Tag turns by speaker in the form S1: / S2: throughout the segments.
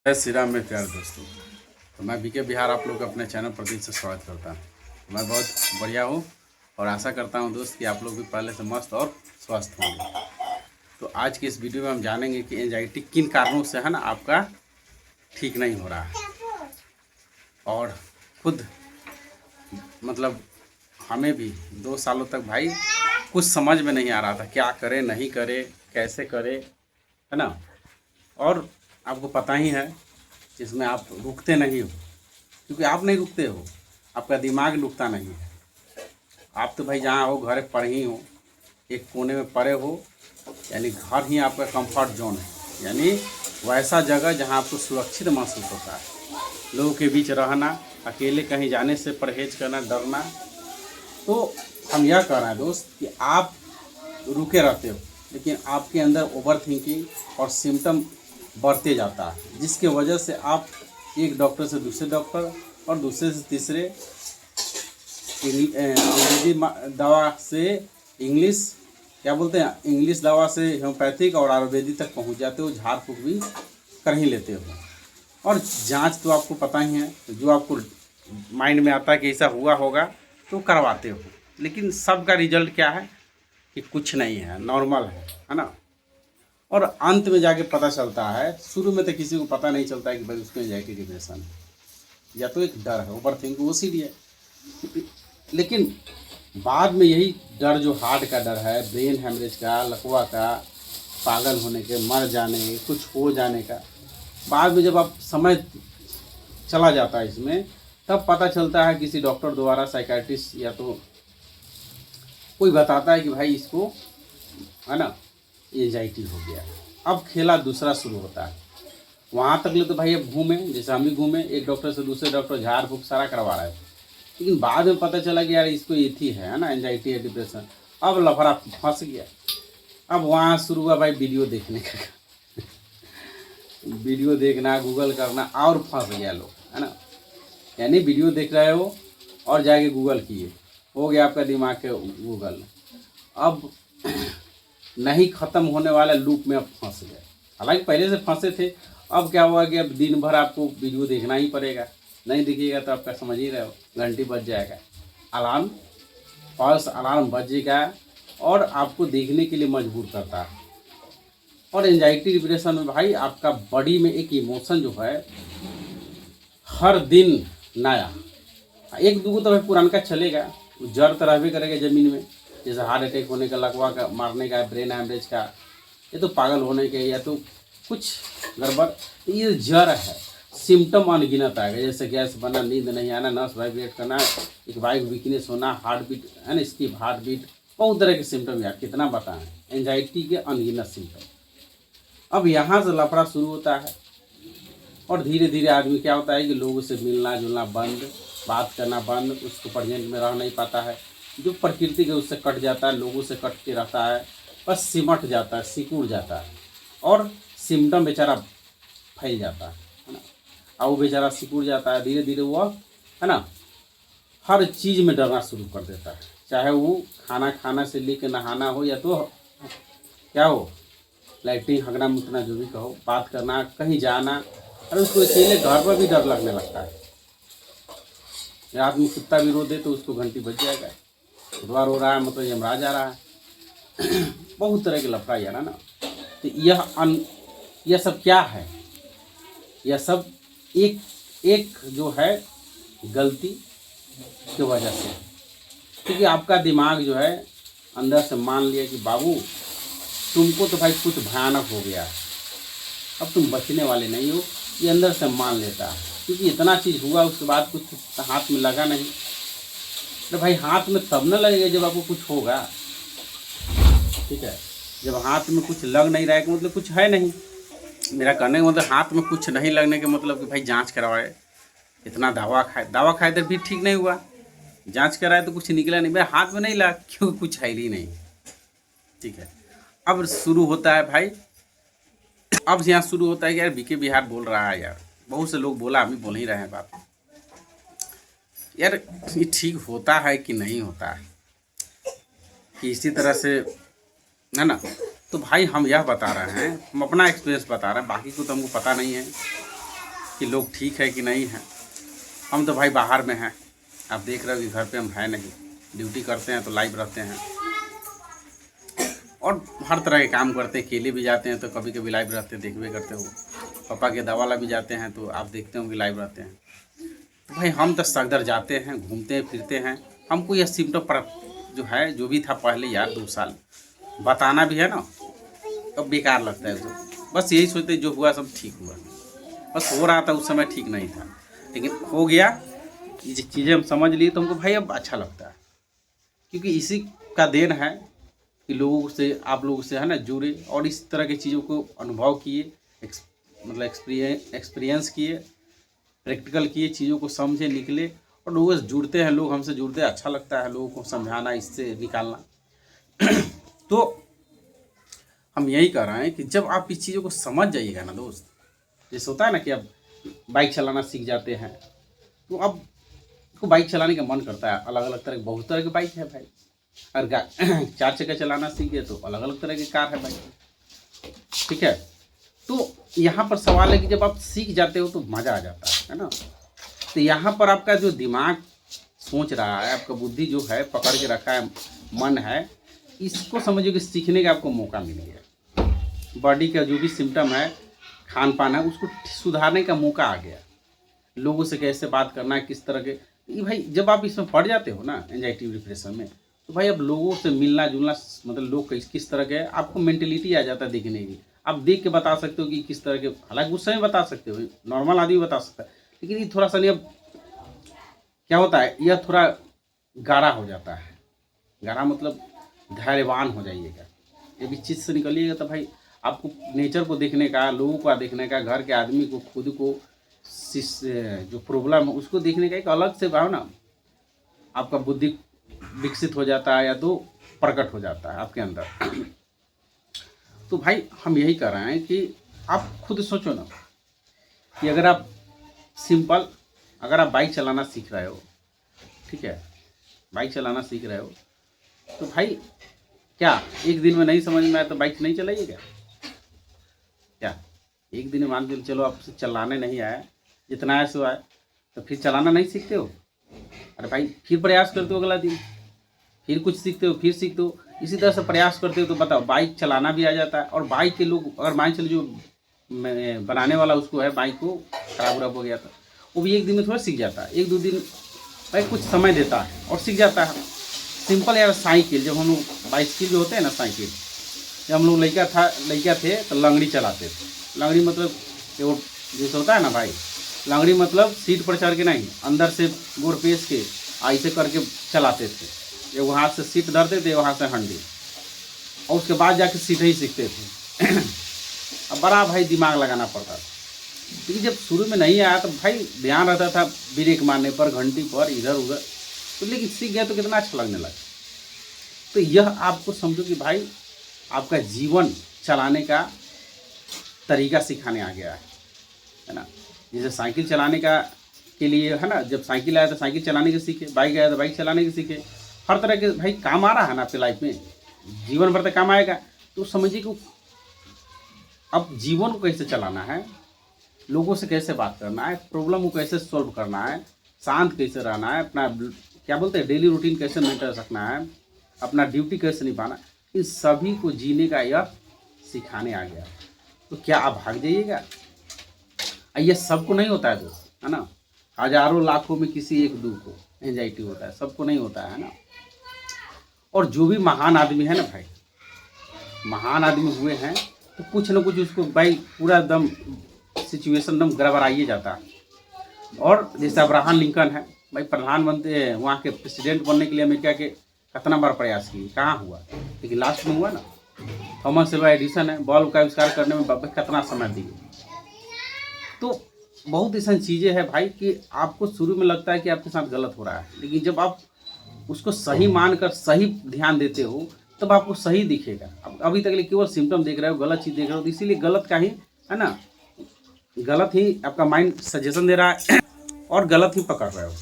S1: जय श्री राम में प्यार दोस्तों। तो मैं बीके बिहार आप लोग को अपने चैनल पर दिल से स्वागत करता हूँ। मैं बहुत बढ़िया हूँ और आशा करता हूँ दोस्त कि आप लोग भी पहले से मस्त और स्वस्थ होंगे। तो आज की इस वीडियो में हम जानेंगे कि एंजाइटी किन कारणों से है ना आपका ठीक नहीं हो रहा है। और खुद मतलब हमें भी 2 सालों तक भाई कुछ समझ में नहीं आ रहा था, क्या करे नहीं करे, कैसे करे, है ना। और आपको पता ही है इसमें आप रुकते नहीं हो, क्योंकि आप नहीं रुकते हो, आपका दिमाग रुकता नहीं है। आप तो भाई जहाँ हो घर पर ही हो, एक कोने में पड़े हो, यानी घर ही आपका कंफर्ट जोन है, यानी वैसा जगह जहाँ आपको सुरक्षित महसूस होता है। लोगों के बीच रहना, अकेले कहीं जाने से परहेज करना, डरना। तो हम यह कह रहे हैं दोस्त कि आप रुके रहते हो, लेकिन आपके अंदर ओवर थिंकिंग और सिम्टम बढ़ते जाता है, जिसके वजह से आप एक डॉक्टर से दूसरे डॉक्टर और दूसरे से तीसरे अंग्रेजी दवा से इंग्लिश क्या बोलते हैं, इंग्लिश दवा से होम्योपैथिक और आयुर्वेदिक तक पहुंच जाते हो, झाड़ फूक भी कर ही लेते हो। और जांच तो आपको पता ही है, जो आपको माइंड में आता है कि ऐसा हुआ होगा तो करवाते हो, लेकिन सबका रिजल्ट क्या है कि कुछ नहीं है, नॉर्मल है ना। और अंत में जाके पता चलता है, शुरू में तो किसी को पता नहीं चलता है कि भाई उसको एंजाइटी डिप्रेशन है, या तो एक डर है, ओवर थिंकिंग वो सीधी है। लेकिन बाद में यही डर, जो हार्ट का डर है, ब्रेन हेमरेज का, लकवा का, पागल होने के, मर जाने के, कुछ हो जाने का, बाद में जब आप समय चला जाता है इसमें, तब पता चलता है किसी डॉक्टर द्वारा, साइकाइट्रिस्ट या तो कोई बताता है कि भाई इसको है ना एंजाइटी हो गया। अब खेला दूसरा शुरू होता है। वहाँ तक ले तो भाई अब घूमे, जैसे हम भी घूमे, एक डॉक्टर से दूसरे डॉक्टर, झाड़ फूक सारा करवा रहे थे, लेकिन बाद में पता चला कि यार इसको ये थी है ना एंजाइटी है, डिप्रेशन। अब लफड़ा फंस गया। अब वहाँ शुरू हुआ भाई वीडियो देखने का वीडियो देखना, गूगल करना, और फंस गया लोग, है ना। यानी वीडियो देख रहे हो और जाके गूगल किए, हो गया आपका दिमाग के गूगल। अब नहीं ख़त्म होने वाला लूप में अब फंस गए। हालांकि पहले से फंसे थे, अब क्या हुआ कि अब दिन भर आपको वीडियो देखना ही पड़ेगा, नहीं दिखेगा तो आपका समझ ही रहे हो, घंटी बज जाएगा, अलार्म, फॉल्स अलार्म बजेगा और आपको देखने के लिए मजबूर करता है। और एंजाइटी डिप्रेशन में भाई आपका बॉडी में एक इमोशन जो है हर दिन नया, एक दूगो तो भाई पुराना का चलेगा, जड़ तो रहबे करेगा ज़मीन में, जैसे हार्ट अटैक होने का, लकवा का मारने का, ब्रेन हैमरेज का, ये तो पागल होने के, या तो कुछ गड़बड़, तो ये जड़ है। सिम्टम अनगिनत आएगा, जैसे गैस बना, नींद नहीं आना, नस वाइब्रेट करना, एक वाइक वीकनेस होना, हार्ट बीट है ना, स्किप हार्ट बीट, बहुत तरह के सिम्टम। यार कितना बताएं, एंजाइटी के अनगिनत सिम्टम। अब यहाँ से लफड़ा शुरू होता है और धीरे धीरे आदमी क्या होता है कि लोगों से मिलना जुलना बंद, बात करना बंद, उसको प्रेजेंट में रह नहीं पाता है, जो प्रकृति के उससे कट जाता है, लोगों से कट के रहता है, बस सिमट जाता है, सिकुड़ जाता है, और सिम्टम बेचारा फैल जाता है ना। और वो बेचारा सिकुड़ जाता है, धीरे धीरे वो है ना हर चीज़ में डरना शुरू कर देता है, चाहे वो खाना खाना से लेकर नहाना हो, या तो क्या हो, लैट्रिन हगना मुतना, जो भी कहो, बात करना, कहीं जाना। अरे उसको अकेले घर पर भी डर लगने लगता है। रात में कुत्ता भी रो दे तो उसको घंटी बज जाएगा, कुत्ता रो रहा है मतलब यमराज आ रहा है बहुत तरह के लफड़ा यार, है ना। तो यह सब क्या है, यह सब एक एक जो है गलती की वजह से, क्योंकि आपका दिमाग जो है अंदर से मान लिया कि बाबू तुमको तो भाई कुछ भयानक हो गया, अब तुम बचने वाले नहीं हो, ये अंदर से मान लेता है। क्योंकि इतना चीज़ हुआ, उसके बाद कुछ हाथ में लगा नहीं, तो भाई हाथ में तब न लगेगा जब आपको कुछ होगा, ठीक है। जब हाथ में कुछ लग नहीं रहा है कि मतलब कुछ है नहीं। मेरा कहने का मतलब हाथ में कुछ नहीं लगने के मतलब कि भाई जांच करवाए, इतना दवा खाए तो भी ठीक नहीं हुआ, जांच कराए तो कुछ निकला नहीं, मेरे हाथ में नहीं लगा क्योंकि कुछ है ही नहीं, ठीक है। अब शुरू होता है भाई, अब यहाँ शुरू होता है कि यार बीके बिहार बोल रहा है, यार बहुत से लोग बोला, हम भी बोल ही रहे हैं बात, यार ये ठीक होता है कि नहीं होता है, कि इसी तरह से है ना। तो भाई हम यह बता रहे हैं, हम अपना एक्सपीरियंस बता रहे हैं, बाकी को तो हमको पता नहीं है। कि लोग ठीक है कि नहीं है। हम तो भाई बाहर में हैं, आप देख रहे हो कि घर पे हम हैं नहीं, ड्यूटी करते हैं तो लाइव रहते हैं और हर तरह के काम करते हैं। केले भी जाते हैं तो कभी कभी लाइव रहते हैं, देखबे करते हो। पापा के दवाला भी जाते हैं तो आप देखते हो कि लाइव रहते हैं। तो भाई हम तो सगदर जाते हैं, घूमते हैं फिरते हैं। हमको यह सिम्टम पर जो है, जो भी था पहले यार 2 साल बताना भी है ना, तो बेकार लगता है। तो बस यही सोचते जो हुआ सब ठीक हुआ, बस हो रहा था उस समय ठीक नहीं था, लेकिन हो गया। ये चीज़ें हम समझ लिए तो हमको भाई अब अच्छा लगता है, क्योंकि इसी का देन है कि लोगों से, आप लोगों से है ना जुड़े और इस तरह की चीज़ों को अनुभव किए, मतलब एक्सपीरियंस किए, प्रैक्टिकल किए, चीज़ों को समझे, निकले और लोगों से जुड़ते हैं। लोग हमसे जुड़ते हैं, अच्छा लगता है लोगों को समझाना, इससे निकालना। तो हम यही कह रहे हैं कि जब आप इस चीज़ों को समझ जाइएगा ना दोस्त, जैसे होता है ना कि अब बाइक चलाना सीख जाते हैं तो अब को बाइक चलाने का मन करता है। अलग अलग तरह के, बहुत तरह की बाइक है भाई। और 4 चक्का चलाना सीख गए तो अलग अलग तरह की कार है बाइक, ठीक है। तो यहाँ पर सवाल है कि जब आप सीख जाते हो तो मज़ा आ जाता है ना। तो यहाँ पर आपका जो दिमाग सोच रहा है, आपका बुद्धि जो है पकड़ के रखा है, मन है, इसको समझिए कि सीखने का आपको मौका मिल गया। बॉडी का जो भी सिम्टम है, खान पान है, उसको सुधारने का मौका आ गया। लोगों से कैसे बात करना है, किस तरह के, ये भाई जब आप इसमें पड़ जाते हो ना एंजाइटी डिप्रेशन में, तो भाई अब लोगों से मिलना जुलना, मतलब लोग किस तरह के, आपको मेंटेलिटी आ जाता है देखने की। आप देख के बता सकते हो कि किस तरह के, हालांकि गुस्से में बता सकते हो, नॉर्मल आदमी बता सकता है, लेकिन ये थोड़ा सा नहीं, अब क्या होता है, यह थोड़ा गाढ़ा हो जाता है। गाढ़ा मतलब धैर्यवान हो जाइएगा, ये भी चीज़ से निकलिएगा तो भाई आपको नेचर को देखने का, लोगों को देखने का, घर के आदमी को, खुद को, जो प्रॉब्लम है उसको देखने का एक अलग से भाव ना आपका बुद्धि विकसित हो जाता है, या तो प्रकट हो जाता है आपके अंदर। तो भाई हम यही कर रहे हैं कि आप खुद सोचो ना कि अगर आप सिंपल, अगर आप बाइक चलाना सीख रहे हो, ठीक है, बाइक चलाना सीख रहे हो, तो भाई क्या एक दिन में नहीं समझ में आया तो बाइक नहीं चलाइएगा क्या? एक दिन में मान के चलो आपसे चलाने नहीं आया, जितना आया सो आया, तो फिर चलाना नहीं सीखते हो? अरे भाई फिर प्रयास करते हो, अगला दिन फिर कुछ सीखते हो, फिर सीखते हो, इसी तरह से प्रयास करते हो। तो बताओ, बाइक चलाना भी आ जाता है। और बाइक के लोग, अगर मान चलो जो बनाने वाला उसको है, बाइक को खराब उराब हो गया था, वो भी एक दिन में थोड़ा सीख जाता है, 1-2 दिन भाई कुछ समय देता है और सीख जाता है। सिंपल यार, साइकिल, जब हम लोग बाइसिकल जो होते हैं ना, साइकिल, जब हम लोग लड़का थे तो लंगड़ी चलाते थे। लंगड़ी मतलब वो जैसे होता है ना भाई, लंगड़ी मतलब सीट पर चढ़ के नहीं, अंदर से गोड़ पेश के ऐसे करके चलाते थे। ये वहाँ से सीट धरते थे, वहाँ से हंडी, और उसके बाद जाके सीधे ही सीखते थे। अब बड़ा भाई दिमाग लगाना पड़ता था, क्योंकि जब शुरू में नहीं आया तो भाई ध्यान रहता था ब्रेक मारने पर, घंटी पर, इधर उधर, तो लेकिन सीख गया तो कितना अच्छा लगने लगा। तो यह आपको समझो कि भाई आपका जीवन चलाने का तरीका सिखाने आ गया है ना। जैसे साइकिल चलाने का के लिए है ना, जब साइकिल आया तो साइकिल चलाने के सीखे, बाइक आया तो बाइक चलाने के सीखे। हर तरह के भाई काम आ रहा है ना आपके लाइफ में, जीवन भर तक काम आएगा। तो समझिए कि अब जीवन को कैसे चलाना है, लोगों से कैसे बात करना है, प्रॉब्लम को कैसे सॉल्व करना है, शांत कैसे रहना है, अपना क्या बोलते हैं डेली रूटीन कैसे मेंटेन रखना है, अपना ड्यूटी कैसे निभाना, इन सभी को जीने का यह सिखाने आ गया। तो क्या आप भाग जाइएगा? ये सबको नहीं होता है दोस्त, है ना। हजारों लाखों में किसी 1-2 को एंजाइटी होता है, सबको नहीं होता है ना। और जो भी महान आदमी है ना भाई, महान आदमी हुए हैं तो कुछ ना कुछ उसको भाई पूरा दम सिचुएशन दम गड़बड़ाइए जाता है। और जैसे अब्राहम लिंकन है भाई, प्रधानमंत्री, वहाँ के प्रेसिडेंट बनने के लिए अमेरिका के कितना बार प्रयास किए, कहाँ हुआ, लेकिन लास्ट में हुआ ना। थॉमस एल्वा एडिसन है, बल्ब का आविष्कार करने में कितना समय दिए। तो बहुत ऐसी चीज़ें हैं भाई कि आपको शुरू में लगता है कि आपके साथ गलत हो रहा है, लेकिन जब आप उसको सही मानकर सही ध्यान देते हो तब आपको सही दिखेगा। अब अभी तक केवल सिम्टम देख रहे हो, गलत चीज़ देख रहे हो, तो इसीलिए गलत का ही है ना, गलत ही आपका माइंड सजेशन दे रहा है और गलत ही पकड़ रहे हो।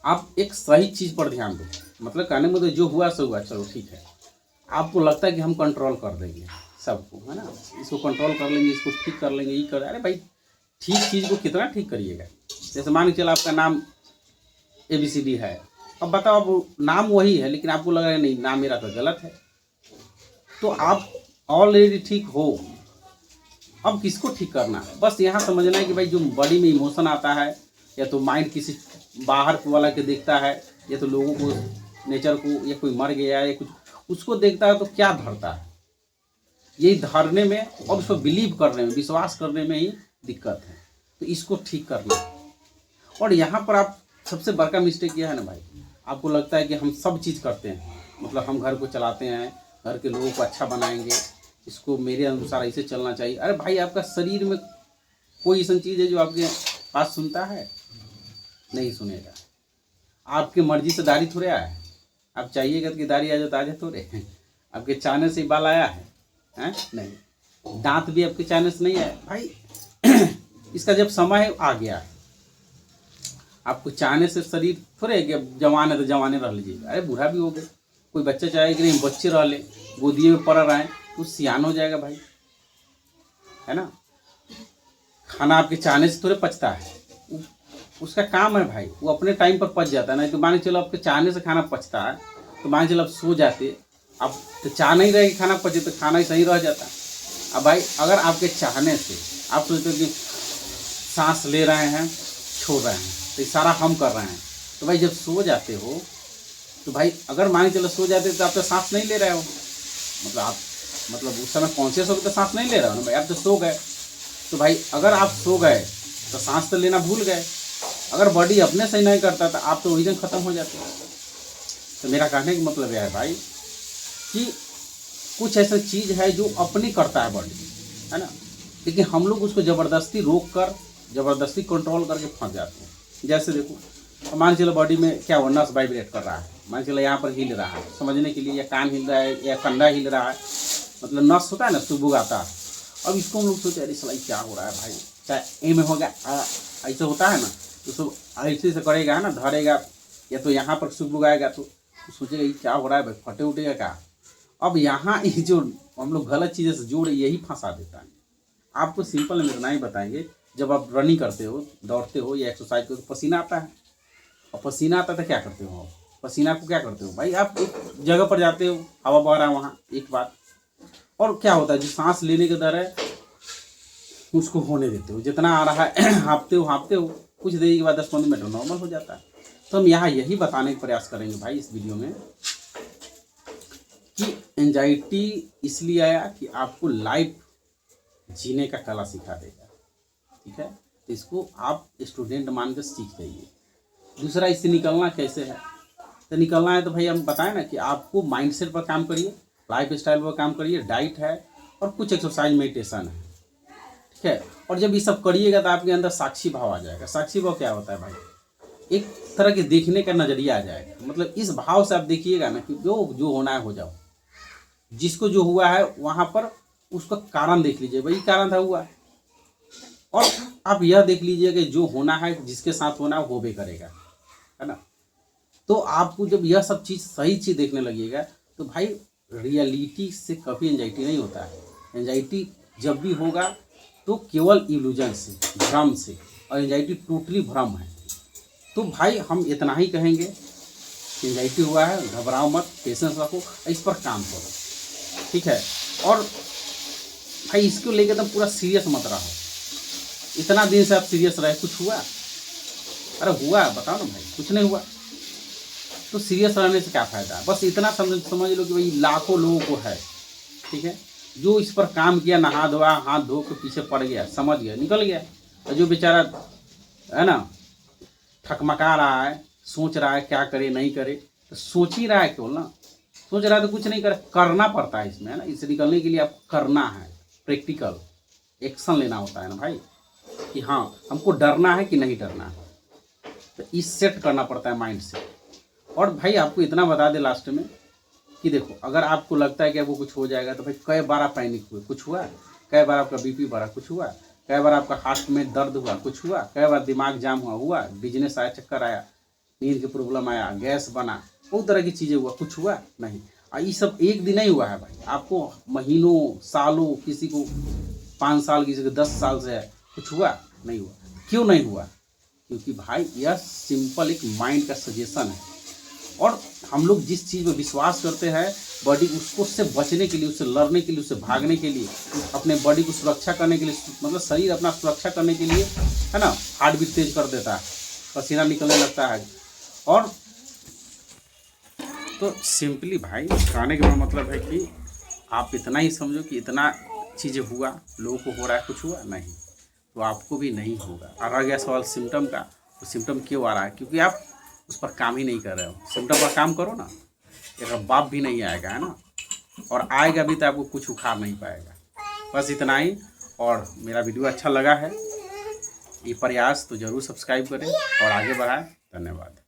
S1: आप एक सही चीज़ पर ध्यान दो, मतलब कहने में तो जो हुआ सो हुआ, चलो ठीक है। आपको लगता है कि हम कंट्रोल कर देंगे सबको, है ना, इसको कंट्रोल कर लेंगे, इसको ठीक कर लेंगे, ये कर, अरे भाई ठीक चीज़ को कितना ठीक करिएगा। जैसे मान के चलो आपका नाम ABCD है, अब बताओ अब नाम वही है लेकिन आपको लग रहा है नहीं नाम मेरा तो गलत है, तो आप ऑलरेडी ठीक हो, अब किसको ठीक करना है। बस यहाँ समझना है कि भाई जो बॉडी में इमोशन आता है या तो माइंड किसी बाहर वाला के देखता है या तो लोगों को नेचर को या कोई मर गया या कुछ उसको देखता है तो क्या धरता है, यही धरने में और उसको बिलीव करने में विश्वास करने में ही दिक्कत है। तो इसको ठीक करना है। और यहाँ पर आप सबसे बड़का मिस्टेक यह है ना भाई, आपको लगता है कि हम सब चीज़ करते हैं, मतलब हम घर को चलाते हैं, घर के लोगों को अच्छा बनाएंगे, इसको मेरे अनुसार ऐसे चलना चाहिए। अरे भाई आपका शरीर में कोई ऐसी चीज़ है जो आपके पास सुनता है? नहीं सुनेगा। आपकी मर्जी से दाढ़ी थोड़े आया है, आप चाहिएगा कि दाढ़ी आ जाए तो आ जाए थोड़े। आपके चाहने से बाल आया है, हैं? नहीं। दांत भी आपके चाहने से नहीं आया भाई। इसका जब समय आ गया, आपको चाहने से शरीर थोड़े है कि अब जवान है तो जवाने रह लीजिए। अरे बूढ़ा भी हो गए, कोई बच्चा चाहे कि नहीं बच्चे रह ले, गोदिए में पड़ रहे हैं तो सियान हो जाएगा भाई, है ना। खाना आपके चाहने से थोड़े पचता है, उसका काम है भाई, वो अपने टाइम पर पच जाता है। नहीं तो मान के चलो आपके चाहने से खाना पचता है तो मान के चलो आप सो जाते, अब तो चाह नहीं रहे कि खाना पचे तो खाना ही सही रह जाता। अब भाई अगर आपके चाहने से आप सोचते हो कि सांस ले रहे हैं छोड़ रहे हैं तो सारा हम कर रहे हैं, तो भाई जब सो जाते हो तो भाई अगर मान के चलो सो जाते तो आप तो सांस नहीं ले रहे हो, मतलब उस समय कॉन्शियस होकर तो सांस नहीं ले रहे हो ना भाई, आप तो सो गए। तो भाई अगर आप सो गए तो सांस तो लेना भूल गए। अगर बॉडी अपने सही नहीं करता तो आप तो वही दिन खत्म हो जाते। तो मेरा कहने का मतलब यह है भाई कि कुछ ऐसा चीज़ है जो अपनी करता है बॉडी, है ना, लेकिन हम लोग उसको ज़बरदस्ती रोक कर ज़बरदस्ती कंट्रोल करके फंस जाते हैं। जैसे देखो मान चलो बॉडी में क्या हो, नस वाइब्रेट कर रहा है, मान चलो यहाँ पर हिल रहा है समझने के लिए, या कान हिल रहा है या कंधा हिल रहा है, मतलब नस होता है ना सुबुग आता है। अब इसको हम लोग सोचे अरे सलाई क्या हो रहा है भाई, चाहे ए में होगा ऐसे होता है ना, तो सब ऐसे से करेगा ना, धरेगा या तो यहाँ पर सुबुग आएगा तो सोचेगा ये क्या हो रहा है भाई, फटे उठेगा क्या। अब यहाँ ये जो हम लोग गलत चीज़ें से जोड़े यही फंसा देता है। आपको सिंपल में इतना ही बताएंगे, जब आप रनिंग करते हो, दौड़ते हो या एक्सरसाइज करते हो, पसीना आता है, और पसीना आता है तो क्या करते हो, पसीना को क्या करते हो भाई, आप एक जगह पर जाते हो, हवा बह रहा है वहाँ एक बात, और क्या होता है जो सांस लेने का दर है उसको होने देते हो, जितना आ रहा है हाँपते हो, कुछ देर के बाद 10-15 मिनट नॉर्मल हो जाता है। तो हम यहाँ यही बताने का प्रयास करेंगे भाई इस वीडियो में कि एंजाइटी इसलिए आया कि आपको लाइफ जीने का कला सिखा देगा, ठीक है। तो इसको आप स्टूडेंट मानकर सीख जाइए। दूसरा इससे निकलना कैसे है, तो निकलना है तो भाई हम बताएं ना कि आपको माइंडसेट पर काम करिए, लाइफ स्टाइल पर काम करिए, डाइट है और कुछ एक्सरसाइज मेडिटेशन है, ठीक है। और जब ये सब करिएगा तो आपके अंदर साक्षी भाव आ जाएगा। साक्षी भाव क्या होता है भाई, एक तरह के देखने का नज़रिया आ जाएगा, मतलब इस भाव से आप देखिएगा ना कि जो होना है हो जाओ, जिसको जो हुआ है वहाँ पर उसका कारण देख लीजिए, भाई कारण था हुआ, और आप यह देख लीजिए कि जो होना है जिसके साथ होना है वो भी करेगा, है ना। तो आपको जब यह सब चीज़ सही चीज़ देखने लगिएगा तो भाई रियलिटी से कभी एंजाइटी नहीं होता है। एंजाइटी जब भी होगा तो केवल इल्यूजन से, भ्रम से, और एंजाइटी टोटली भ्रम है। तो भाई हम इतना ही कहेंगे कि एंजाइटी हुआ है, घबराओ मत, पेशेंस रखो, इस पर काम करो, ठीक है। और भाई इसको लेकर एकदम पूरा सीरियस मत रहो। इतना दिन से आप सीरियस रहे, कुछ हुआ? अरे हुआ, बताओ ना भाई, कुछ नहीं हुआ तो सीरियस रहने से क्या फ़ायदा। बस इतना समझ लो कि भाई लाखों लोगों को है, ठीक है, जो इस पर काम किया, नहा धोआ, हाथ धो के पीछे पड़ गया, समझ गया, निकल गया। और जो बेचारा है ना ठकमका रहा है, सोच रहा है क्या करे नहीं करे, तो सोच ही रहा है केवल ना, सोच रहा है तो कुछ नहीं करे, करना पड़ता है इसमें, है ना। इससे निकलने के लिए आपको करना है, प्रैक्टिकल एक्शन लेना होता है ना भाई, कि हाँ हमको डरना है कि नहीं डरना है, तो इस सेट करना पड़ता है माइंड से। और भाई आपको इतना बता दे लास्ट में कि देखो अगर आपको लगता है कि आपको कुछ हो जाएगा तो भाई कई बार आप पैनिक हुए, कुछ हुआ? कई बार आपका बीपी बढ़ा, कुछ हुआ? कई बार आपका हार्ट में दर्द हुआ, कुछ हुआ? कई बार दिमाग जाम हुआ? बिजनेस आया, चक्कर आया, नींद की प्रॉब्लम आया, गैस बना, बहुत तरह की चीज़ें हुआ, कुछ हुआ? नहीं। ये सब एक दिन नहीं हुआ है भाई, आपको महीनों सालों, किसी को 5 साल, किसी को 10 साल से है, कुछ हुआ? नहीं हुआ। क्यों नहीं हुआ? क्योंकि भाई यह सिंपल एक माइंड का सजेशन है, और हम लोग जिस चीज़ में विश्वास करते हैं बॉडी उसको उससे बचने के लिए, उससे लड़ने के लिए, उससे भागने के लिए, अपने बॉडी को सुरक्षा करने के लिए, मतलब शरीर अपना सुरक्षा करने के लिए, है ना, हार्ट बीट तेज कर देता है, पसीना निकलने लगता है। और तो सिंपली भाई कहने का मतलब है कि आप इतना ही समझो कि इतना चीज़ें हुआ, लोगों को हो रहा है, कुछ हुआ नहीं, तो आपको भी नहीं होगा। और रह गया सवाल सिम्टम का, तो सिम्टम क्यों आ रहा है? क्योंकि आप उस पर काम ही नहीं कर रहे हो। सिम्टम पर काम करो ना, एक बाप भी नहीं आएगा, है ना, और आएगा भी तो आपको कुछ उखाड़ नहीं पाएगा। बस इतना ही। और मेरा वीडियो अच्छा लगा है, ये प्रयास तो ज़रूर सब्सक्राइब करें और आगे बढ़ाएं। धन्यवाद।